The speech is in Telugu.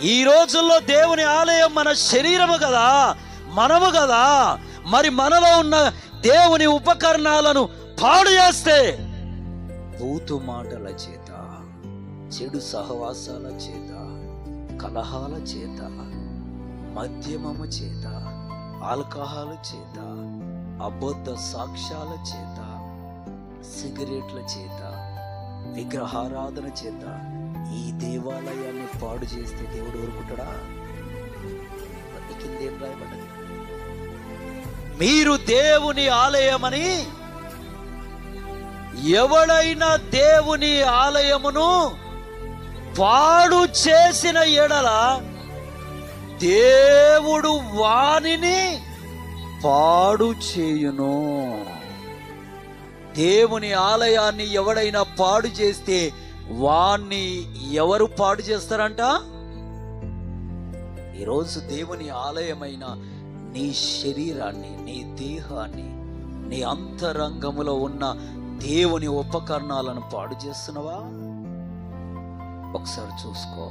ఈ రోజుల్లో దేవుని ఆలయం మన శరీరము కదా, మనము కదా. మరి మనలో ఉన్న దేవుని ఉపకరణాలను పాడు చేస్తే బూతు మాటల చేత, చెడు సహవాసాల చేత, కలహాల చేత, మద్యమము చేత, ఆల్కహాల్ చేత, అబద్ధ సాక్ష్యాల చేత, సిగరెట్ల చేత, విగ్రహారాధన చేత ఈ దేవాలయాన్ని పాడు చేస్తే దేవుడు ఊరుకుంటాడా? కిందేం రాయబడ్డది? మీరు దేవుని ఆలయమని, ఎవడైనా దేవుని ఆలయమును పాడు చేసిన ఎడల దేవుడు వానిని పాడు చేయును. దేవుని ఆలయాన్ని ఎవడైనా పాడు చేస్తే వాణ్ణి ఎవరు పాడు చేస్తారంట? ఈరోజు దేవుని ఆలయమైన నీ శరీరాన్ని, నీ దేహాన్ని, నీ అంతరంగములో ఉన్న దేవుని ఉపకరణాలను పాడు చేస్తున్నావా? ఒకసారి చూసుకో.